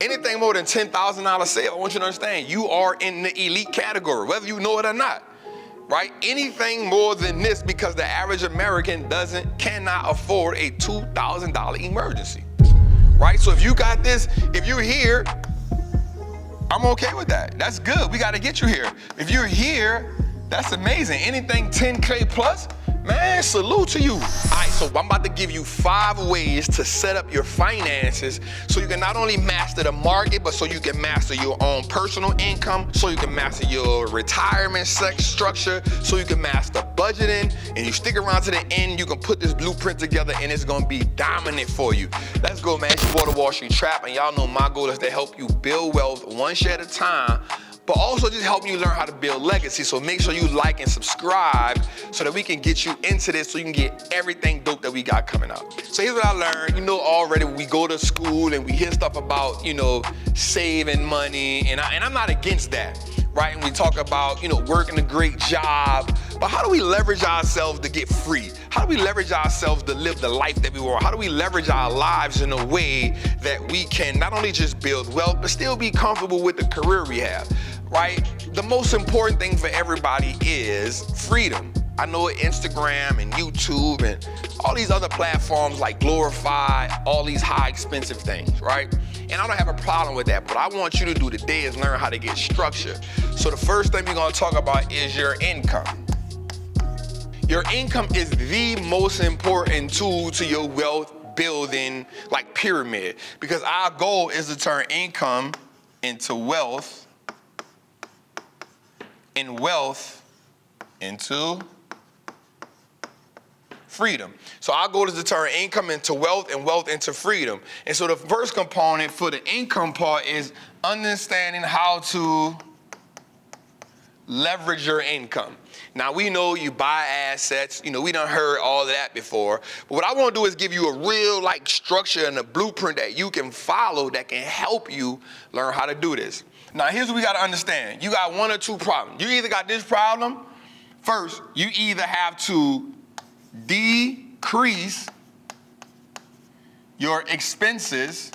Anything more than $10,000 sale, I want you to understand, you are in the elite category, whether you know it or not, right? Anything more than this, because the average American cannot afford a $2,000 emergency, right? So if you got this, if you're here, I'm okay with that. That's good. We got to get you here. If you're here, that's amazing. Anything 10K plus, man, salute to you. All right, so I'm about to give you 5 ways to set up your finances so you can not only master the market, but so you can master your own personal income, so you can master your retirement structure, so you can master budgeting, and you stick around to the end, you can put this blueprint together and it's gonna be dominant for you. Let's go, man. It's your boy, The Wall Street Trap, and y'all know my goal is to help you build wealth one share at a time, but also just help you learn how to build legacy. So make sure you like and subscribe so that we can get you into this so you can get everything dope that we got coming up. So here's what I learned. You know, already we go to school and we hear stuff about, you know, saving money, and I'm not against that, right? And we talk about, you know, working a great job, but how do we leverage ourselves to get free? How do we leverage ourselves to live the life that we want? How do we leverage our lives in a way that we can not only just build wealth, but still be comfortable with the career we have? Right? The most important thing for everybody is freedom. I know Instagram and YouTube and all these other platforms like glorify all these high expensive things, right? And I don't have a problem with that, but I want you to do today is learn how to get structure. So the first thing we're gonna talk about is your income. Your income is the most important tool to your wealth building, like pyramid, because our goal is to turn income into wealth, and wealth into freedom. So our goal is to turn income into wealth and wealth into freedom. And so the first component for the income part is understanding how to leverage your income. Now we know you buy assets, you know, we done heard all of that before, but what I want to do is give you a real like structure and a blueprint that you can follow that can help you learn how to do this. Now, here's what we got to understand. You got 1 or 2 problems. You either got this problem. First, you either have to decrease your expenses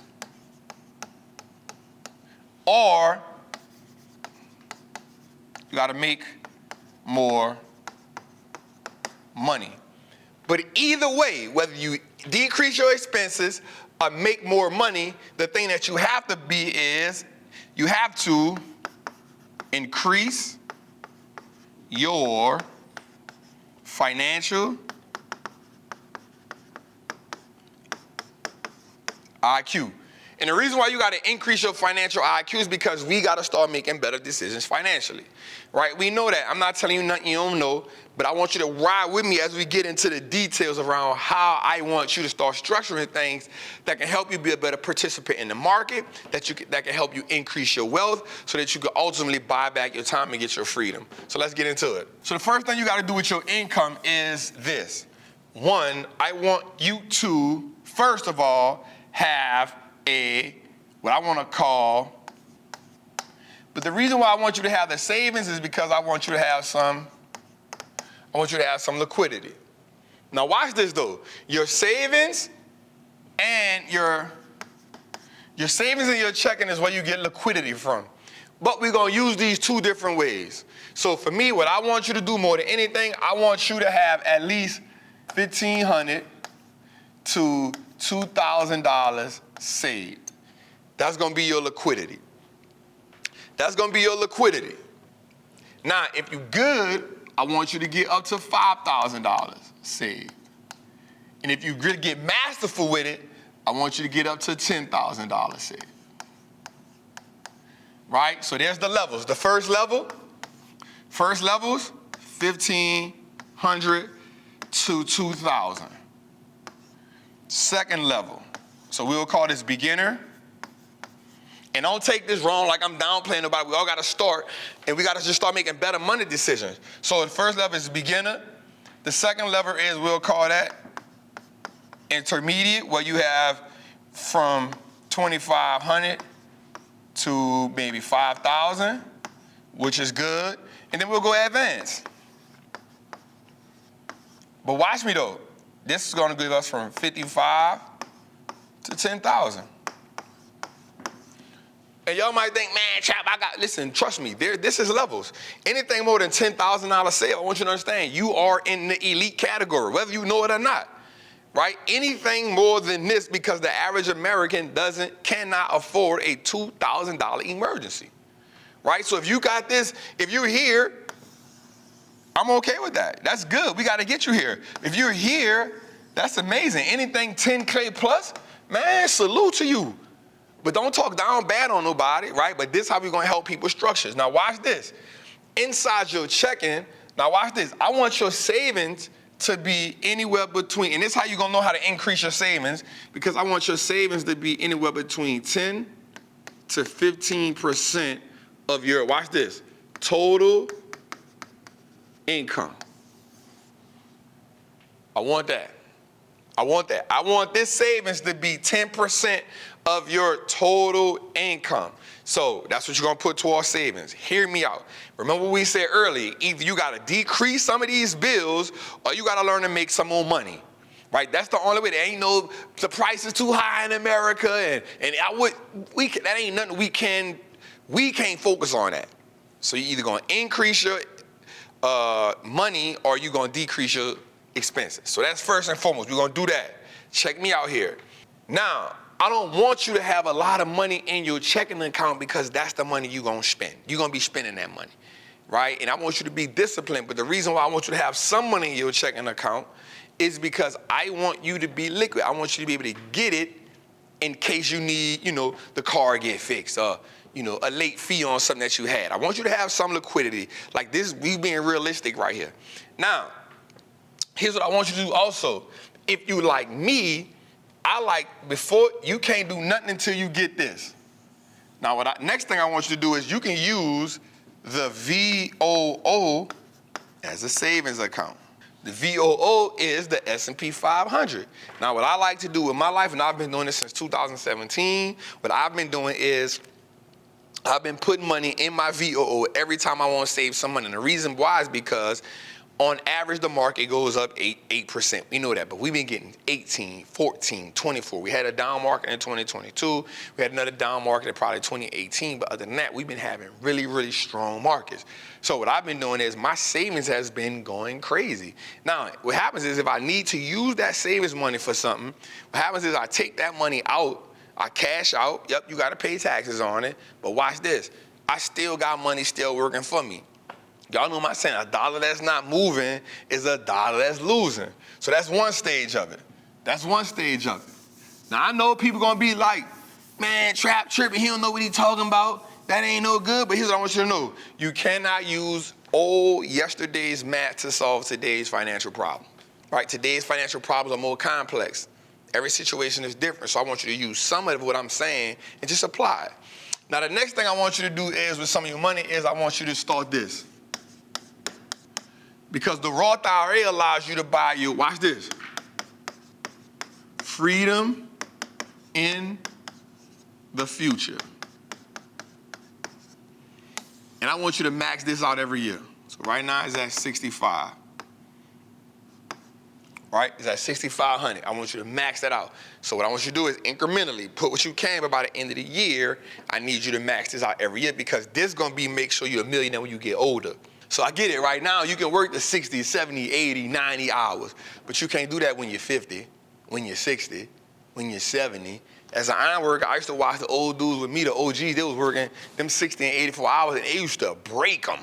or you got to make more money. But either way, whether you decrease your expenses or make more money, the thing that you have to be is you have to increase your financial IQ. And the reason why you got to increase your financial IQ is because we got to start making better decisions financially, right? We know that. I'm not telling you nothing you don't know, but I want you to ride with me as we get into the details around how I want you to start structuring things that can help you be a better participant in the market, that can help you increase your wealth so that you can ultimately buy back your time and get your freedom. So let's get into it. So the first thing you got to do with your income is this. 1, I want you to, first of all, have what I want to call, but the reason why I want you to have the savings is because I want you to have some liquidity. Now watch this though. Your savings and your checking is where you get liquidity from. But we're going to use these 2 different ways. So for me, what I want you to do more than anything, I want you to have at least $1,500 to $2,000 saved. That's going to be your liquidity. That's going to be your liquidity. Now, if you're good, I want you to get up to $5,000 saved. And if you get masterful with it, I want you to get up to $10,000 saved. Right? So there's the levels. The first level's $1,500 to $2,000. Second level. So we'll call this beginner. And don't take this wrong like I'm downplaying nobody. We all got to start, and we got to just start making better money decisions. So the first level is beginner. The second level is, we'll call that intermediate, where you have from $2,500 to maybe $5,000, which is good. And then we'll go advanced. But watch me though. This is going to give us from $55,000 to $10,000. And y'all might think, man, Trap, listen, trust me, this is levels. Anything more than $10,000 sale, I want you to understand, you are in the elite category, whether you know it or not, right? Anything more than this, because the average American cannot afford a $2,000 emergency, right? So if you got this, if you're here, I'm okay with that. That's good. We got to get you here. If you're here, that's amazing. Anything 10K plus, man, salute to you. But don't talk down bad on nobody, right? But this is how we're going to help people structures. Now watch this. Inside your checking, now watch this. I want your savings to be anywhere between, and this is how you're going to know how to increase your savings, because I want your savings to be anywhere between 10 to 15% of your, watch this, total income. I want that. I want that. I want this savings to be 10% of your total income. So that's what you're gonna put towards savings. Hear me out. Remember what we said earlier, either you gotta decrease some of these bills or you gotta learn to make some more money, right? That's the only way. There ain't no, the price is too high in America and that ain't nothing we can't focus on that. So you're either gonna increase your money or you're gonna decrease your expenses. So that's first and foremost, we're gonna do that. Check me out here. Now, I don't want you to have a lot of money in your checking account because that's the money you're gonna spend. You're gonna be spending that money, right? And I want you to be disciplined, but the reason why I want you to have some money in your checking account is because I want you to be liquid. I want you to be able to get it in case you need, the car get fixed or, a late fee on something that you had. I want you to have some liquidity. Like this, we being realistic right here. Now, here's what I want you to do also. If you like me, before, you can't do nothing until you get this. Now, next thing I want you to do is you can use the VOO as a savings account. The VOO is the S&P 500. Now, what I like to do with my life, and I've been doing this since 2017, what I've been doing is I've been putting money in my VOO every time I want to save some money. And the reason why is because on average, the market goes up 8%. We know that, but we've been getting 18, 14, 24. We had a down market in 2022. We had another down market in probably 2018. But other than that, we've been having really, really strong markets. So what I've been doing is my savings has been going crazy. Now, what happens is if I need to use that savings money for something, what happens is I take that money out, I cash out. Yep, you got to pay taxes on it. But watch this. I still got money still working for me. Y'all know my saying, a dollar that's not moving is a dollar that's losing. So that's one stage of it. That's one stage of it. Now, I know people going to be like, man, Trap tripping, he don't know what he talking about. That ain't no good, but here's what I want you to know. You cannot use yesterday's math to solve today's financial problem, right? Today's financial problems are more complex. Every situation is different, so I want you to use some of what I'm saying and just apply it. Now, the next thing I want you to do is with some of your money is I want you to start this. Because the Roth IRA allows you to buy you, watch this, freedom in the future. And I want you to max this out every year. So right now it's at 65. Right? It's at 6,500. I want you to max that out. So what I want you to do is incrementally put what you can, but by the end of the year, I need you to max this out every year because this is going to make sure you're a millionaire when you get older. So I get it. Right now, you can work the 60, 70, 80, 90 hours, but you can't do that when you're 50, when you're 60, when you're 70. As an iron worker, I used to watch the old dudes with me, the OGs, they was working them 60 and 84 hours, and they used to break them,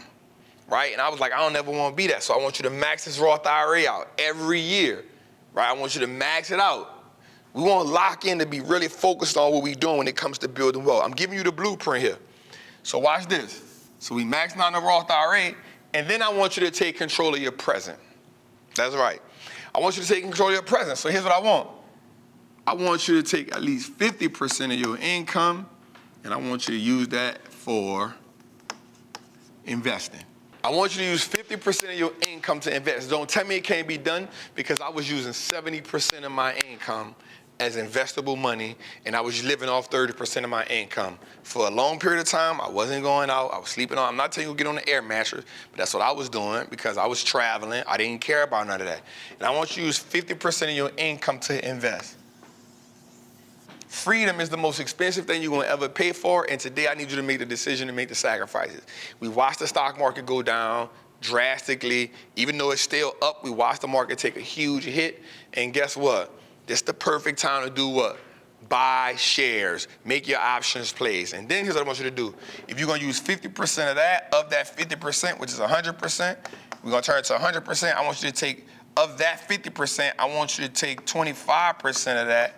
right? And I was like, I don't ever want to be that. So I want you to max this Roth IRA out every year, right? I want you to max it out. We want to lock in to be really focused on what we're doing when it comes to building wealth. I'm giving you the blueprint here. So watch this. So we maxed out the Roth IRA, and then I want you to take control of your present. That's right. I want you to take control of your present. So here's what I want. I want you to take at least 50% of your income, and I want you to use that for investing. I want you to use 50% of your income to invest. Don't tell me it can't be done, because I was using 70% of my income as investable money, and I was living off 30% of my income. For a long period of time, I wasn't going out. I was sleeping on, I'm not telling you to get on the air mattress, but that's what I was doing because I was traveling. I didn't care about none of that. And I want you to use 50% of your income to invest. Freedom is the most expensive thing you're gonna ever pay for, and today I need you to make the decision to make the sacrifices. We watched the stock market go down drastically. Even though it's still up, we watched the market take a huge hit, and guess what? This is the perfect time to do what? Buy shares, make your options plays. And then here's what I want you to do. If you're gonna use 50% of that 50%, which is 100%, we're gonna turn it to 100%. I want you to take, of that 50%, I want you to take 25% of that,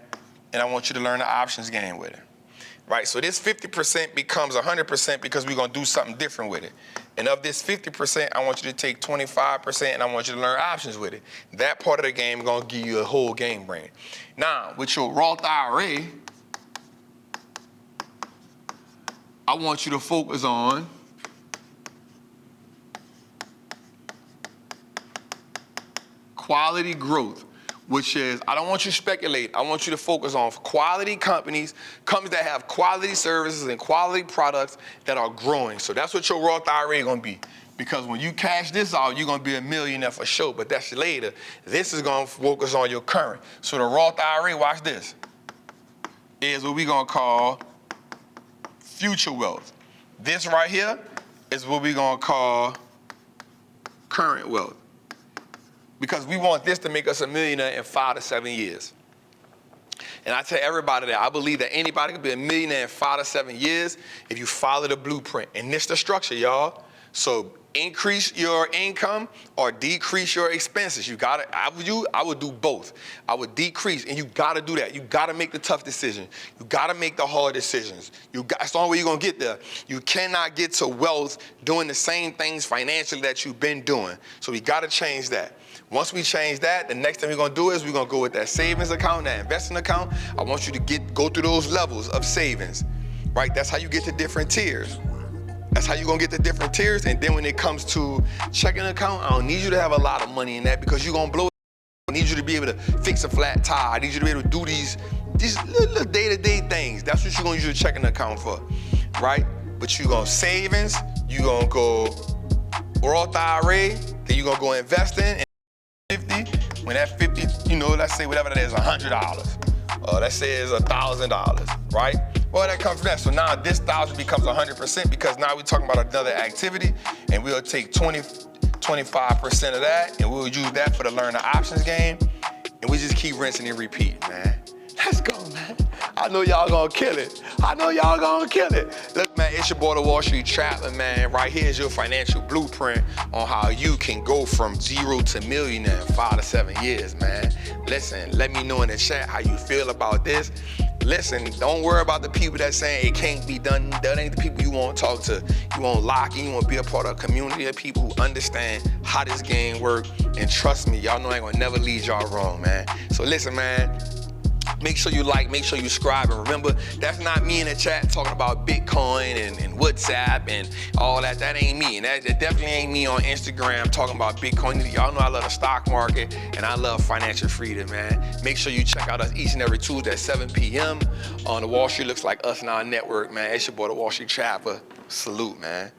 and I want you to learn the options game with it. Right, so this 50% becomes 100% because we're gonna do something different with it. And of this 50%, I want you to take 25% and I want you to learn options with it. That part of the game is gonna give you a whole game brain. Now, with your Roth IRA, I want you to focus on quality growth, which is, I don't want you to speculate. I want you to focus on quality companies that have quality services and quality products that are growing. So that's what your Roth IRA is gonna be. Because when you cash this out, you're gonna be a millionaire for sure, but that's later. This is gonna focus on your current. So the Roth IRA, watch this, is what we're gonna call future wealth. This right here is what we're gonna call current wealth. Because we want this to make us a millionaire in 5 to 7 years. And I tell everybody that I believe that anybody can be a millionaire in 5 to 7 years if you follow the blueprint. And this the structure, y'all. So increase your income or decrease your expenses. You gotta, I would do both. I would decrease, and you gotta do that. You gotta make the tough decision. You gotta make the hard decisions. That's the only way you're gonna get there. You cannot get to wealth doing the same things financially that you've been doing. So we gotta change that. Once we change that, the next thing we're gonna do is we're gonna go with that savings account, that investing account. I want you to go through those levels of savings, right? That's how you get to different tiers. That's how you're gonna get to different tiers. And then when it comes to checking account, I don't need you to have a lot of money in that because you're gonna blow it. I need you to be able to fix a flat tire. I need you to be able to do these little day-to-day things. That's what you're gonna use your checking account for, right? But you're gonna savings, you're gonna go Roth IRA, then you're gonna go investing. 50, when that 50, let's say whatever that is, $100. Let's say it's $1,000, right? Well, that comes from that. So now this 1,000 becomes 100% because now we're talking about another activity, and we'll take 25% of that, and we'll use that for the learn the options game, and we just keep rinsing and repeating, man. Let's go, man. I know y'all gonna kill it. Look, man, it's your boy, the Wall Street Trapper, man. Right here is your financial blueprint on how you can go from 0 to millionaire in 5 to 7 years, man. Listen, let me know in the chat how you feel about this. Listen, don't worry about the people that saying it can't be done. That ain't the people you want to talk to. You want lock in, you want to be a part of a community of people who understand how this game works. And trust me, y'all know I ain't gonna never lead y'all wrong, man. So listen, man. Make sure you like, make sure you subscribe, and remember, that's not me in the chat talking about Bitcoin and WhatsApp and all that. That ain't me, and that definitely ain't me on Instagram talking about Bitcoin. Y'all know I love the stock market, and I love financial freedom, man. Make sure you check out us each and every Tuesday at 7 p.m. on the Wall Street Looks Like Us and our network, man. It's your boy, the Wall Street Trapper. Salute, man.